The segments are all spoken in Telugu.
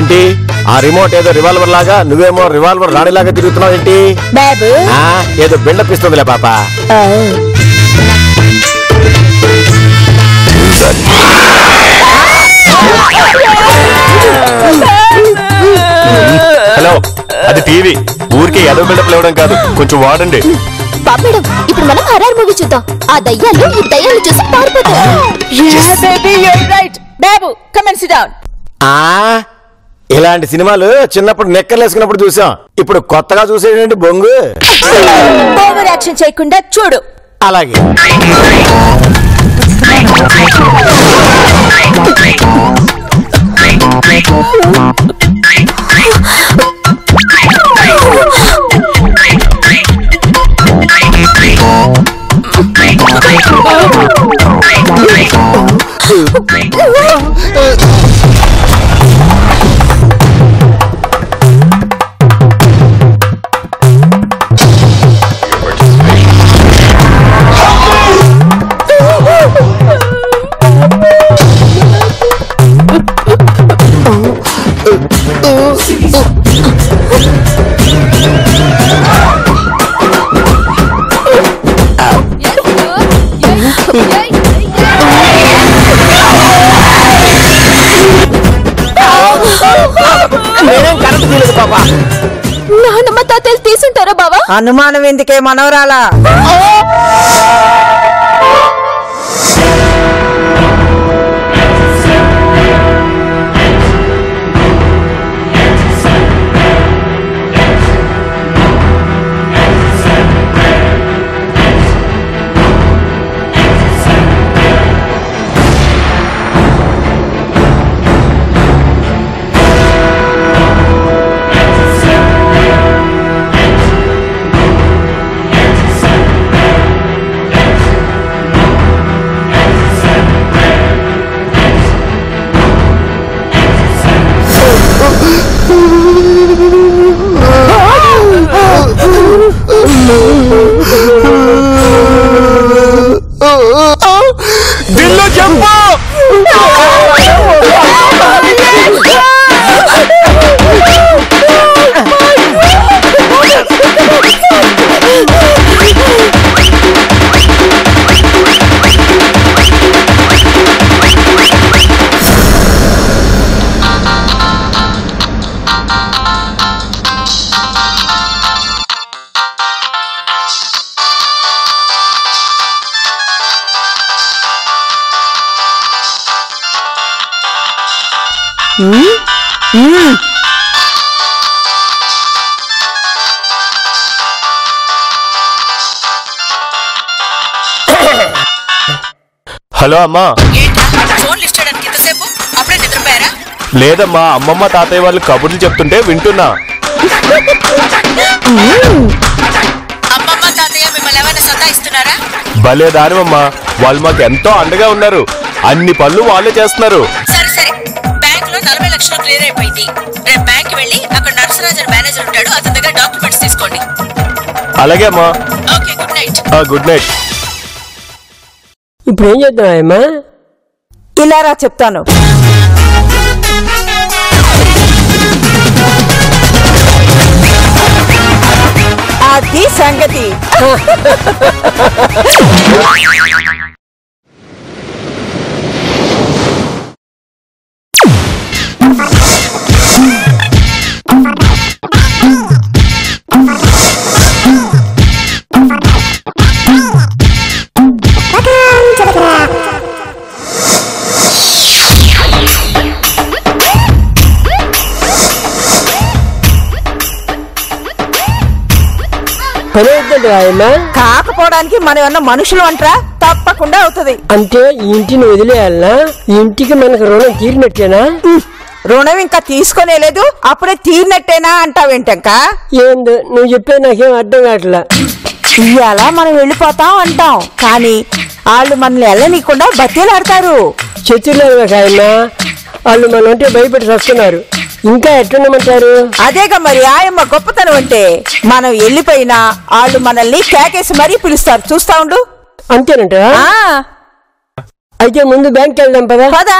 ఏంటి ఆ రిమోట్ ఏదో రివాల్వర్ లాగా, నువ్వేమో రివాల్వర్ రాణిలాగా తిరుగుతున్నావు ఏంటి? బాబు ఏదో బిల్డప్ ఇస్తుందిలే పాప. హలో, అది టీవీ. ఊరికే ఏదో బిల్డప్ ఇవ్వడం కాదు, కొంచెం వాడండి. మేడం, ఇప్పుడు మనం హర్రర్ మూవీ చూద్దాం. ఆ దయ్యాలు ఈ దయ్యాలు చూసి పారిపోతారు. ఇలాంటి సినిమాలు చిన్నప్పుడు నెక్కర్లు వేసుకున్నప్పుడు చూసాం. ఇప్పుడు కొత్తగా చూసేటువంటి బొంగు. ఓవర్ యాక్షన్ చేయకుండా చూడు. అలాగే. నాన్నమ్మ తాతలు తీసుంటారా బావా? అనుమానం ఎందుకే మనవరాలా? దిల్లు చెప్పు. హలో అమ్మా. లేదమ్మా, అమ్మమ్మ తాతయ్య వాళ్ళు కబుర్లు చెప్తుంటే వింటున్నా. భలే దానివమ్మా, వాళ్ళు మాకు ఎంతో అండగా ఉన్నారు. అన్ని పనులు వాళ్ళే చేస్తున్నారు. అలాగే అమ్మా. Good night. ఇప్పుడు ఏం చేద్దామా? ఇలా రా చెప్తాను. అది సంగతి. కాకపోవడానికి మనం ఏమన్నా మనుషులు అంటారా? తప్పకుండా అవుతుంది. అంటే ఇంటిని వదిలేయాలనా? ఇంటికి మనకు రుణం తీరినట్టేనా? రుణం ఇంకా తీసుకోలేదు, అప్పుడే తీరినట్టేనా అంటావేంటంక? ఏందో నువ్వు చెప్పే నాకేం అర్థం కావట్లా. ఇవాళ మనం వెళ్ళిపోతాం అంటాం, కానీ వాళ్ళు మనల్ని వెళ్ళనీయకుండా బతిలాడతారు. చతుర్లేవా కాయన్నా, వాళ్ళు మనం అంటే భయపెట్టి వస్తున్నారు. ఇంకా ఎట్లుండమంటారు? అదేగా మరి ఆయమ్మ గొప్పతనం అంటే. మనం వెళ్ళిపోయినా వాళ్ళు మనల్ని కేకేసి మరీ పిలుస్తారు. చూస్తా ఉండు. అంతేనంట. అయితే ముందు బ్యాంక్కి వెళ్దాం పదా.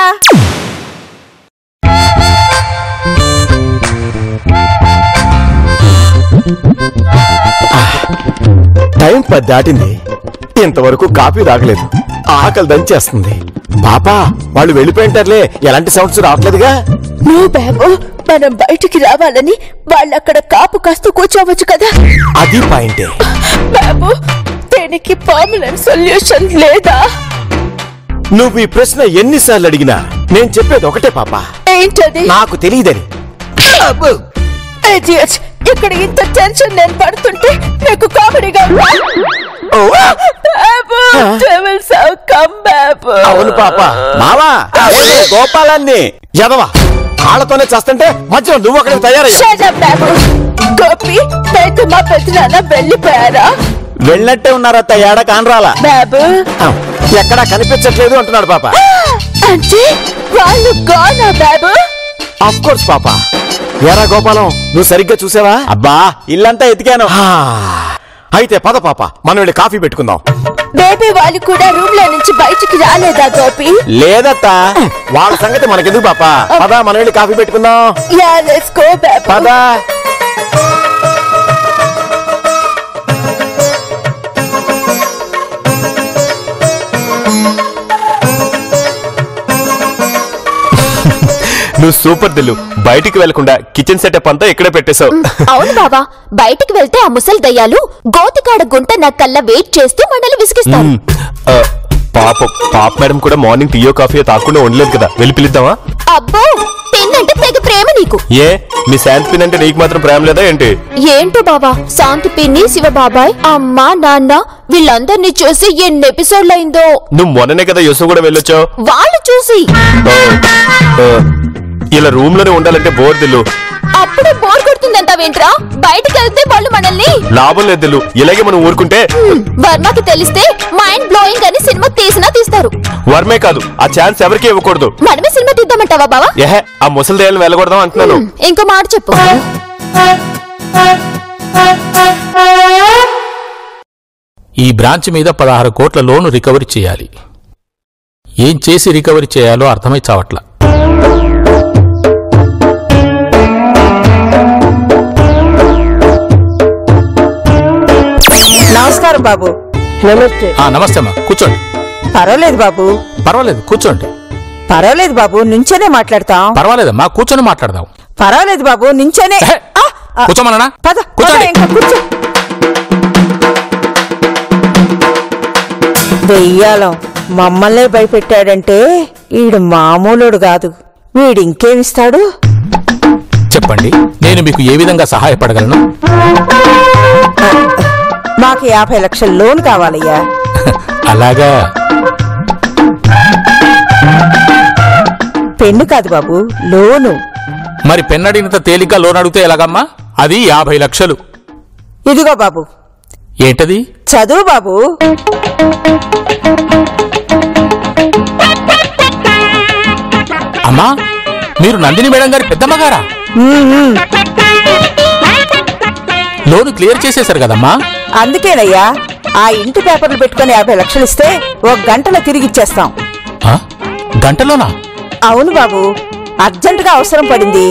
టైం 10 దాటింది, ఇంతవరకు కాఫీ తాగలేదు. ఆకలి దంచేస్తుంది. పాపా వాళ్ళు వెళ్ళిపోయింటారులే, ఎలాంటి సౌండ్స్ రావట్లేదుగా. నో బాబు, మనం బయటికి రావాలని వాళ్ళు అక్కడ కాపు కాస్తూ కూర్చోవచ్చు కదా. అది పాయింటే. బాబు, దీనికి పర్మనెంట్ సొల్యూషన్ లేదా? నువ్వు ఈ ప్రశ్న ఎన్నిసార్లు అడిగినా నేను చెప్పేది ఒకటే పాపా, ఏంటది? నాకు తెలియదని. ఇక్కడ ఇంత టెన్షన్ నేను పడుతుంటే నాకు కామెడీగా అవును పాపా. మావా గోపాలాన్ని ఎదవా కాళ్ళతోనే చేస్తుంటే మధ్యలో నువ్వు అక్కడికి తయారయ్యా. గోపి మా పెద్దనాన్న వెళ్ళిపోయారా? వెళ్ళినట్టే ఉన్నారా? ఏడా కానరాలా బాబు, ఎక్కడా కనిపించట్లేదు అంటున్నాడు పాప. అంటే వాళ్ళు గానా బాబు? ఆఫ్ కోర్స్ పాపా. ఏరా గోపాలం, నువ్వు సరిగ్గా చూసావా? అబ్బా ఇల్లంతా ఎతికాను. అయితే పద పాప, మనం వెళ్ళి కాఫీ పెట్టుకుందాం. బేబీ వాళ్ళు కూడా రూమ్ లో నుంచి బయటికి రాలేదా గోపి? లేదత్తా, వాళ్ళ సంగతి మనకెందుకు పాపా. పద మనం వెళ్ళి కాఫీ పెట్టుకుందాం. పద. నువ్వు సూపర్ దిల్లు, బయటికి వెళ్లకుండా కిచెన్ సెటప్ అంతా ఇక్కడే పెట్టేశావు. అవును బాబా, బయటికి వెళ్తే ఆ ముసలి దయ్యాలు గోతికాడ గుంట నక్కల్లా వెయిట్ చేస్తూ మనల్ని విసిగిస్తాను. పాప మేడం కూడా మార్నింగ్ టీయో కాఫీ తాకుండా ఉండలేదు కదా, వెళ్ళి పిలుద్దామా? అబ్బో, పిన్ అంటే తెగ ప్రేమ నీకు. ఏ మీ శాంతి పిన్ అంటే నీకు మాత్రం ప్రేమ లేదా ఏంటి? ఏంటో బాబా, శాంతి పిన్ని, శివ బాబాయ్, అమ్మ నాన్న వీళ్ళందరినీ చూసి ఎన్ని ఎపిసోడ్లు అయిందో. నువ్వు మొన్ననే కదా యోసు కూడా వెళ్ళొచ్చావు. వాళ్ళు చూసి ఇలా రూమ్ లోనే ఉండాలంటే బోర్ దిల్లు. అప్పుడే బోర్ కొడుతుందంటావేంట్రా? బయటికి వెళ్తే వాళ్ళు మనల్ని. లాభం లేదు దిల్లు, ఇలాగే మనం ఊరుకుంటే. వర్మకి తెలిస్తే మైండ్ బ్లోయింగ్ అని సినిమా తీసినా తీస్తారు. వర్మే కాదు, ఆ ఛాన్స్ ఎవరికి ఇవ్వకూడదు. మనమే సినిమా తీద్దామంటావా బావా? ఏహే, ఆ ముసలి దయ్యాలను వెళ్ళకూడదాం అంటున్నాను. ఇంకో మాట చెప్పు. ఈ బ్రాంచ్ మీద 16 కోట్ల లోను రికవరీ చేయాలి. ఏం చేసి రికవరీ చేయాలో అర్థమై చావట్లా. నమస్కారం బాబు. నమస్తే. నమస్తే అమ్మా, కూర్చోండి. పర్వాలేదు బాబు. పర్వాలేదు, కూర్చోండి. పర్వాలేదు బాబు, నుంచోనే మాట్లాడతాం. పర్వాలేదమ్మా, కూర్చొని మాట్లాడదాం. పర్వాలేదు బాబు, నుంచోనే. కూర్చోమన్నా. పద, కూర్చోండి. ఇంకా కూర్చో. దెయ్యాలం మమ్మల్నే భయపెట్టాడంటే ఈడు మామూలుడు కాదు. వీడింకేమిస్తాడు? చెప్పండి, నేను మీకు ఏ విధంగా సహాయపడగలను? మాకు 50 లక్షల లోన్ కావాలయ్యా. అలాగా? పెన్ను కాదు బాబు, లోను. మరి పెన్నడినంత తేలిగ్గా లోన్ అడిగితే ఎలాగమ్మా? అది 50 లక్షలు. ఇదిగో బాబు. ఏంటది? చదువు బాబు. అమ్మా, మీరు నందిని మేడం గారి పెద్దమ్మగారా? లోను క్లియర్ చేసేశారు కదమ్మా. అందుకేనయ్యా ఆ ఇంటి పేపర్లు పెట్టుకుని 50 లక్షలు ఇస్తే 1 గంటలో తిరిగిచ్చేస్తాం. గంటలోనా? అవును బాబు, అర్జెంటుగా అవసరం పడింది.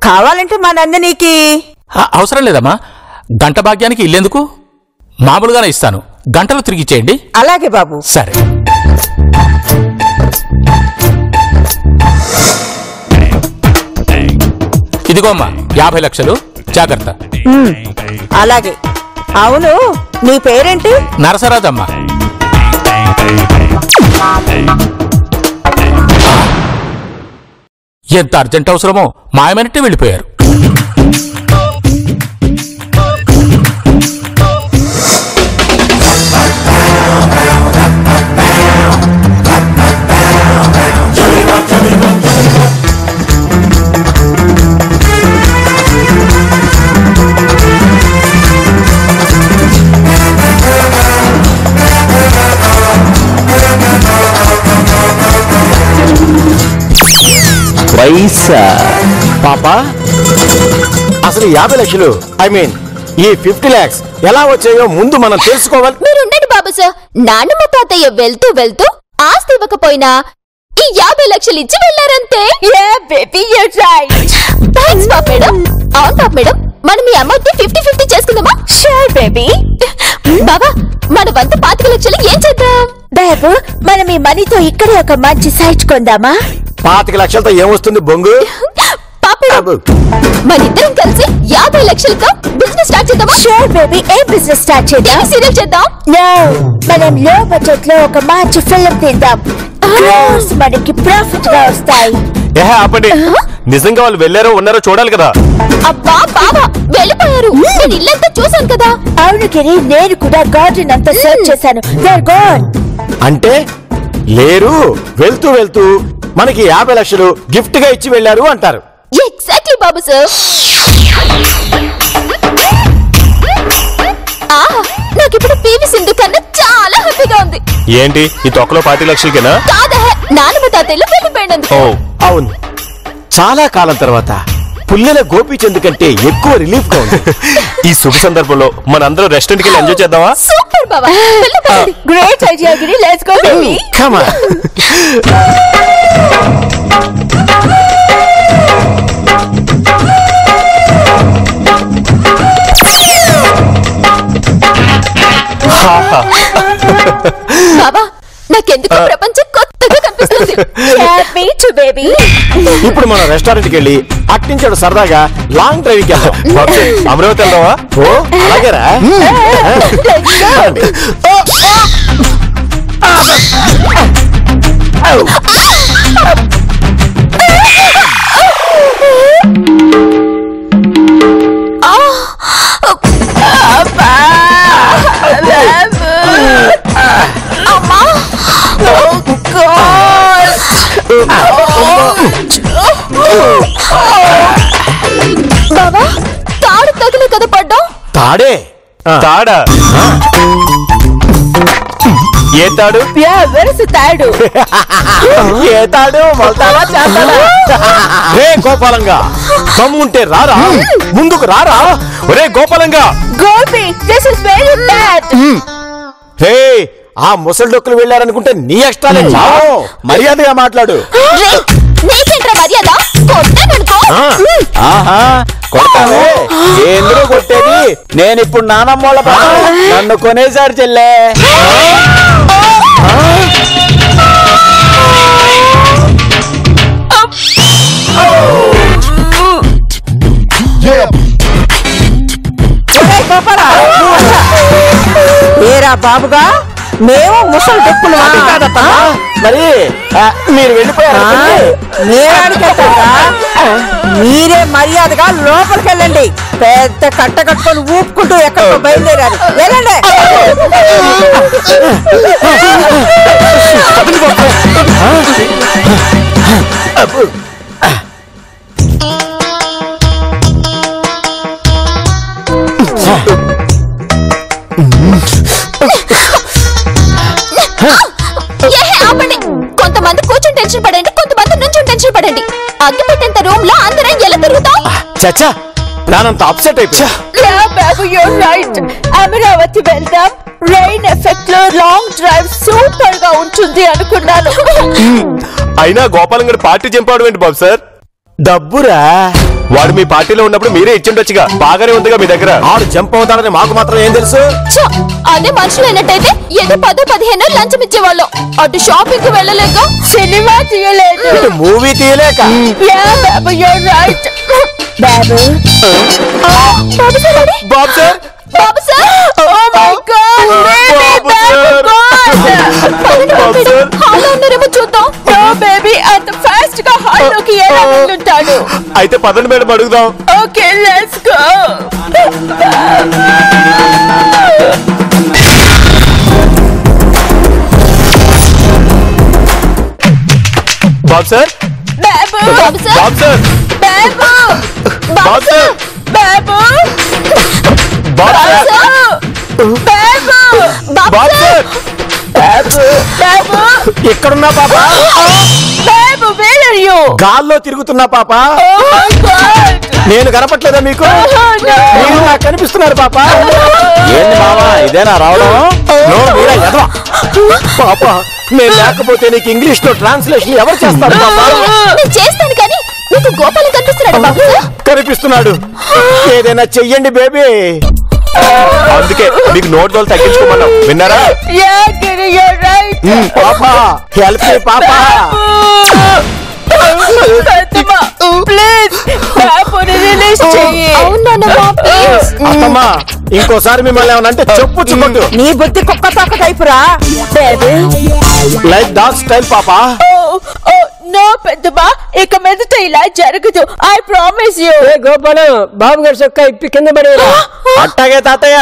కావాలంటే మా నందినికి. అవసరం లేదమ్మా, గంట భాగ్యానికి ఇల్లెందుకు? మామూలుగానే ఇస్తాను, గంటలు తిరిగిచ్చేయండి. అలాగే బాబు. సరే. ఇదిగో అమ్మా 50 లక్షలు, జాగ్రత్త. అలాగే. అవును, నీ పేరేంటి? నరసరాజమ్మా. ఎంత అర్జెంట్ అవసరమో మాయమైనట్టే వెళ్ళిపోయారు. పాపా, అసలు 50 లక్షలు, ఐ మీన్ ఈ 50 lakhs ఎలా వచ్చాయో ముందు మనం తెలుసుకోవాలి. మీరుండండి బాబు సార్. నాన్నమ్మ తాతయ్య వెళ్తూ వెళ్తూ ఆస్తి ఇవ్వకపోయినా ఈ 50 లక్షలు ఇచ్చి వెళ్లారంతే. థాంక్స్ పాప మేడం. అవును పాప మేడం, మనం ఈ అమౌంట్ 50-50 చేసుకుందామా? Sure baby. బాబా మన వంత 25 లక్షలు ఏం చేద్దాం? బాబు మనం ఈ మనీతో ఇక్కడే ఒక మంచి సైట్ కొందామా? 25 లక్షలతో ఏమొస్తుంది బొంగు? పాపడు మనిద్దరం కలిసి 50 లక్షలతో బిజినెస్ స్టార్ట్ చేద్దామా? Sure baby. ఏ బిజినెస్ స్టార్ట్ చేద్దాం? సీరియల్ చేద్దాం. నో, మనం లో బడ్జెట్ లో ఒక మంచి ఫిల్మ్ తీద్దాం. క్రోర్స్ మనకి ప్రాఫిట్ గా వస్తాయి. ఆపండి. నిజంగా వాళ్ళు వెళ్ళారో ఉన్నారో చూడాలి కదా. అబ్బా బాబా వెళ్ళిపోయారు. నేను ఇల్లంతా చూసాను కదా. అవును గిరి, నేను కూడా గార్డెన్ అంతా సర్చ్ చేశాను. They are gone. అంటే లేరు, వెళ్తూ వెళ్తూ మనకి 50 లక్షలు గిఫ్ట్ గా ఇచ్చి వెళ్ళారు అంటారు. ఎగ్జాక్ట్లీ బాబు సార్. నాకిప్పుడు పివి సింధు కన్నా చాలా హ్యాపీగా ఉంది. ఏంటి ఈ తొక్కలో 25 లక్షలకేనా? కాదా, నాన్నమ్మ తాతయ్యలు వెళ్ళిపోయినందుకు. అవును, చాలా కాలం తర్వాత పుల్లెల గోపీచంద్ కంటే ఎక్కువ రిలీఫ్ గా ఉంది. ఈ శుభ సందర్భంలో మనందరం రెస్టారెంట్ కి ఎంజాయ్ చేద్దామా? సూపర్ బాబా. Great idea Giri, let's go baby. Come on. బాబా నాకెందుకు ప్రపంచం కొత్తగా కనిపిస్తుంది. Happy too baby. ఇప్పుడు మనం రెస్టారెంట్ కి వెళ్ళి అట్టించాడు సరదాగా లాంగ్ డ్రైవింగ్ కి వెళ్దాం. అమరావతి వెళ్దామా? ఓ అలాగేరా. బాబా తాడు తగిలే కదా పడ్డా. తాడే తాడా? ఏ తాడు? తాడు. ఏ తాడు? మొలతాడా చేస్తాడా? రే గోపాలంగా, దమ్ముంటే రారా, ముందుకు రారా. ఒరే గోపాలంగా. Gopi, this is very bad. రే ఆ ముసలి డొక్కులు వెళ్ళారనుకుంటే నీ ఎక్స్ట్రాలే చావు. మర్యాదగా మాట్లాడు. నీకేంట్రా మర్యాద? కొట్టాననుకో. ఆహా కొట్టావే? ఎందుకు కొట్టేది? నేను ఇప్పుడు నానమ్మోళ్ళ నన్ను కొనేసారు చెల్లె. ఏరా బాబుగా, మేము ముసలి డొక్కులు మరి మీరు వెళ్ళిపోయారు. మీరే మర్యాదగా లోపలికి వెళ్ళండి. పెద్ద కట్ట కట్టుకొని ఊపుకుంటూ ఎక్కడికో బయలుదేరారు. వెళ్ళండి. ఆపండి. కొంతమంది కూర్చొని టెన్షన్ పడండి, కొంతమంది నుంచొని టెన్షన్ పడండి. అగ్గి పెట్టేంత రూమ్ లో అందరం ఎలా తిరుగుతాం? చచ్చా నానంత అప్సెట్ అయిపోయా. అమరావతి వెళ్దాం. రెయిన్ ఎఫెక్ట్ లో లాంగ్ డ్రైవ్ సూపర్ గా ఉంటుంది అనుకున్నాను. అయినా గోపాలం గారు పార్టీ చంపాడు ఏంటి బాబు సార్? డబ్బురా, వాడు మీ పార్టీలో ఉన్నప్పుడు మీరే ఇచ్చిండొచ్చుగా. బాగానే ఉందిగా మీ దగ్గర. ఆడు జంప్ అవుతాడని మాకు మాత్రం ఏం తెలుసు? అదే మనుషులైనట్టయితే ఏదో 10-15 లంచం ఇచ్చేవాళ్ళం. అటు షాపింగ్ కు వెళ్ళలేక, సినిమా తీయలేదు, మూవీ తీయలేక. బాబు బాబు సార్ రెడీ? బాబు సార్, బాబు సార్, హాల్లో ఉన్నారేమో చూద్దాం. అంత ఫాస్ట్ గా హాల్లోకి ఎలా వెళ్ళుంటాడు? అయితే పదండి మేడం అడుగుదాం. Okay let's go. Babu sir, Babu Babu sir, Babu sir, Babu Babu sir, Babu Babu sir, Babu sir, Babu ఎక్కడున్నా పాప? Babu where are you? గాల్లో తిరుగుతున్నా పాప. నేను కనపట్లేదా మీకు? మీరు నాకు కనిపిస్తున్నారు పాప. ఏంటి మావా ఇదేనా రావడం? పాప నేను లేకపోతే నీకు ఇంగ్లీష్ లో ట్రాన్స్లేషన్ ఎవరు చేస్తారు పాప? నేను చేస్తాను కానీ మీకు గోపాలం కనిపిస్తున్నాడు బాబు సార్. కనిపిస్తున్నాడు. ఏదైనా చెయ్యండి బేబీ. అందుకే మీకు నోట్దోలు తగ్గించుకోమన్నాం, విన్నారా? పాపా హెల్ప్ మీ పాపా. అత్తమ్మా ఇంకోసారి మిమ్మల్ని ఏమనంటే చెప్పు చుట్టూ. నీ బుద్ధి కుక్క తోక టైపురా. లైక్ డాగ్ స్టైల్ పాపా. నో పెద్దమ్మా, ఇక మీదట ఇలా జరగదు. I promise you. Gopalam Babu గారి చొక్కా ఇప్పి కింద పడేరా. అట్టాగే తాతయ్య.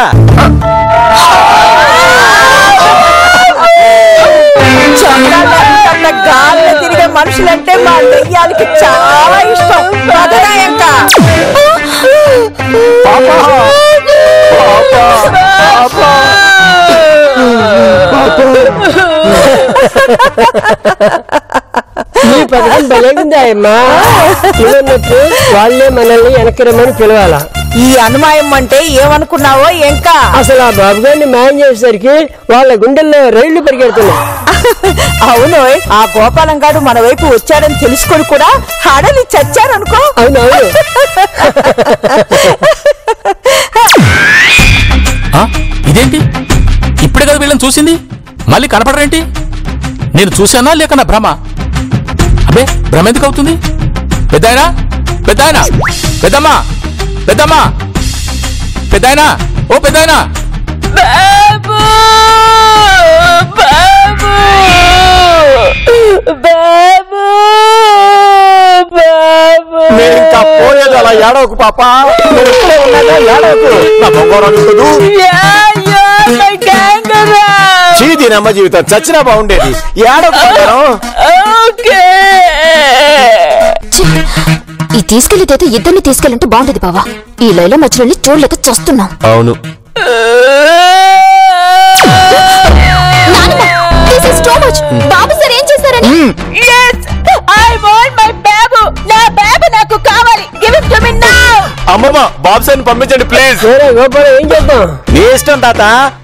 గాల్లో తిరిగే మనుషులంటే మా దెయ్యాలకి చాలా ఇష్టం. ఇంకా ఈ పథకం బలేగుందా అమ్మా. ఇవన్నట్టు వాళ్ళే మనల్ని వెనక్కి రమ్మని పిలవాలా. ఈ అనుమాయం అంటే ఏమనుకున్నావో ఇంకా. అసలు ఆ బాబు గారిని మాయం చేసేసరికి వాళ్ళ గుండెల్లో రైళ్లు పరిగెడుతున్నాయి. అవును, ఆ గోపాలం గారు మన వైపు వచ్చాడని తెలుసుకొని కూడా హడలి చచ్చారనుకో. అవునవును. ఇదేంటి ఇప్పుడే కదా వీళ్ళని చూసింది, మళ్ళీ కనపడరేంటి? నేను చూశానా లేక నా భ్రమ? అబ్బే భ్రమ ఎందుకు అవుతుంది? పెద్దాయనా, పెద్దాయనా, పెద్దమ్మా, పెద్దమ్మా, పెద్దాయనా, ఓ పెద్దాయనా. బాబు బాబు బాబు బాబు. నేను ఇంకా పోయేది అలా ఏడవకు పాపా. ఏడవకు నా బంగారం. చీదీనమ్మ జీవితం చచ్చినా బాగుండేది. ఏడవకు. ఈ తీసుకెళ్లితే ఇద్దరిని తీసుకెళ్ళంటే బాగుండేది బావా. ఈ లైల మధ్యలో చూడలేక చూస్తున్నాం. అవును. బాబు సార్ ఏం చేశారని? అమ్మమ్మ బాబు సార్ని పంపించండి ప్లీజ్. గోపాలం ఏం చేద్దాం? నీ ఇష్టం తాత.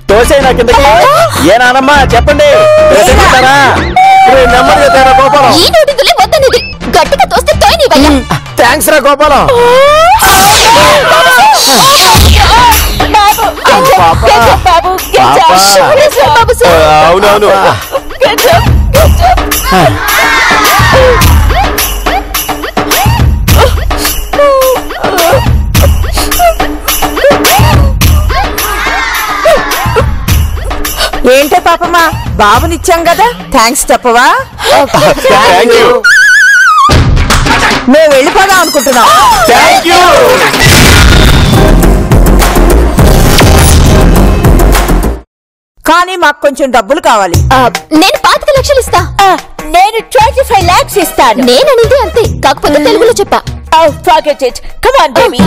తోసే నా కిందకి. ఏ నానమ్మా చెప్పండి. నెమ్మదిగా తేరా గోపాలం. ఈ నోటితులే వద్దనిది. గట్టిగా తోస్తే తోయనివయ్యా. థ్యాంక్స్ రా గోపాలం. అవునవును. ఏంటే పాపమ్మా, బాబునిచ్చాం కదా, థ్యాంక్స్ చెప్పవా? Thank you. మేము వెళ్ళిపోదాం అనుకుంటున్నాం. Thank you. కానీ మాకు కొంచెం డబ్బులు కావాలి. నేను 25 లక్షలు ఇస్తా. నేను 25 lakhs ఇస్తాను. నేననిది అంతే, కాకపోతే తెలుగులో చెప్పా. Forget it. Come on, baby.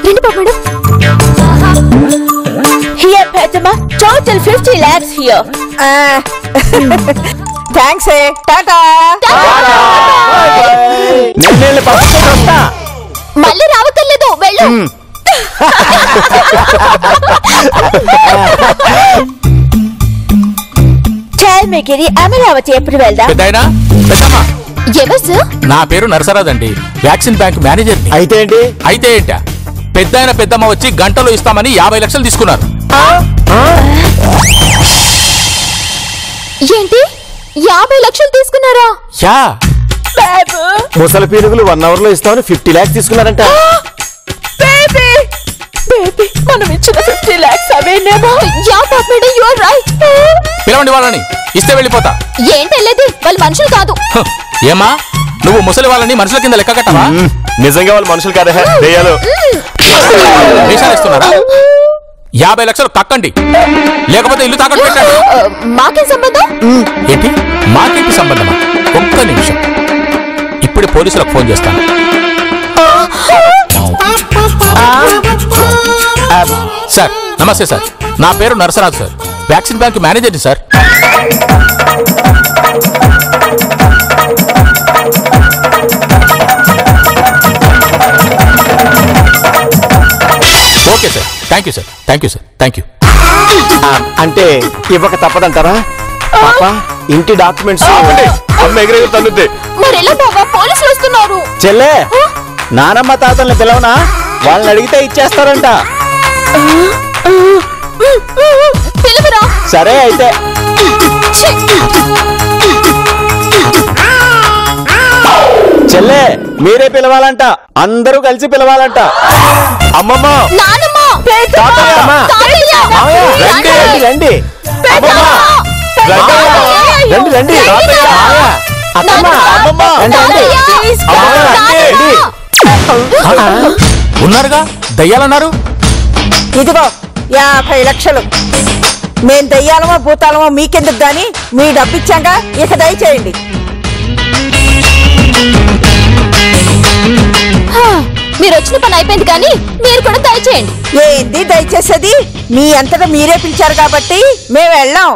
రండి Babu madam. Here, Padma. Total 50 lakhs here. Thanks. Tata. నేను పంపిస్తా. మళ్ళీ రావక్కర్లేదు, వెళ్ళు. Tell me, Giri, అమరావతి ఎప్పుడు వెళ్దాం? పెద్దాయనా, పెద్దమ్మా. ఎవరు సార్? నా పేరు నరసరాజ్ అండి, వ్యాక్సిన్ బ్యాంక్ మేనేజర్ని. అయితే ఏంటి? అయితే ఏంటా, పెద్దాయన పెద్దమ్మ వచ్చి గంటలో ఇస్తామని 50 లక్షలు తీసుకున్నారు. ఏంటి 50 లక్షలు తీసుకున్నారా? యా. బాబు ముసలి పీనుగులు 1 hour లో ఇస్తామని 50 lakhs తీసుకున్నారంట. బేబీ బేబీ, మనం ఇచ్చిన 50 lakhs అవేనేమో. Yeah Babu madam, you are right. పిలవండి వాళ్ళని, ఇస్తే వెళ్ళిపోతా. ఏంటలేదు, వాళ్ళు మనుషులు కాదు. హ, ఏమా నువ్వు ముసలి వాళ్ళని మనుషుల కింద లెక్క కట్టవా? నిజంగా వాళ్ళు మనుషులు కాదా? దెయ్యాలు. వేషాలు ఇస్తున్నారా? 50 లక్షలు కక్కండి, లేకపోతే ఇల్లు తాకట్టు పెట్టండి. మాకేం సంబంధం? ఏంటి మాకేంటి సంబంధమా? ఒక్క నిమిషం, ఇప్పుడు పోలీసులకు ఫోన్ చేస్తాను. సార్ నమస్తే సార్, నా పేరు నరసరాజు సార్, వ్యాక్సిన్ బ్యాంక్ మేనేజర్ని sir. Okay sir, thank you sir, thank you sir, thank you. అంటే ఇవ్వక తప్పదంటారా పాప ఇంటి డాక్యుమెంట్స్ అమ్మ ఎగిరెగిరి తన్నుద్ది మరెలా బాబా పోలీసులు వస్తున్నారు చెల్లే నానమ్మ తాతల్ని పిలవనా వాళ్ళని అడిగితే ఇచ్చేస్తారంట పిలువరా సరే అయితే చెల్లే మీరే పిలవాలంట అందరూ కలిసి పిలవాలంట అమ్మమ్మ నానమ్మ తాతయ్య, తాతయ్య, రండి, తాతయ్య, రండి పెద్దమ్మ, రండి. రండి రండి తాతయ్య, అత్తమ్మ అమ్మమ్మ రండి రండి తాతయ్య, ఉన్నారుగా దయ్యాలన్నారు. ఇదిగో 50 లక్షలు. మేం దయ్యాలమో భూతాలమో మీకెందుకు గాని మీ డబ్బిచ్చాగా ఇక దయచేయండి. మీరు వచ్చిన పని అయిపోయింది కానీ మీరు కూడా దయచేయండి. ఏంది దయచేసేది? మీ అంతటా మీరే పిలిచారు కాబట్టి మేము వెళ్ళాం.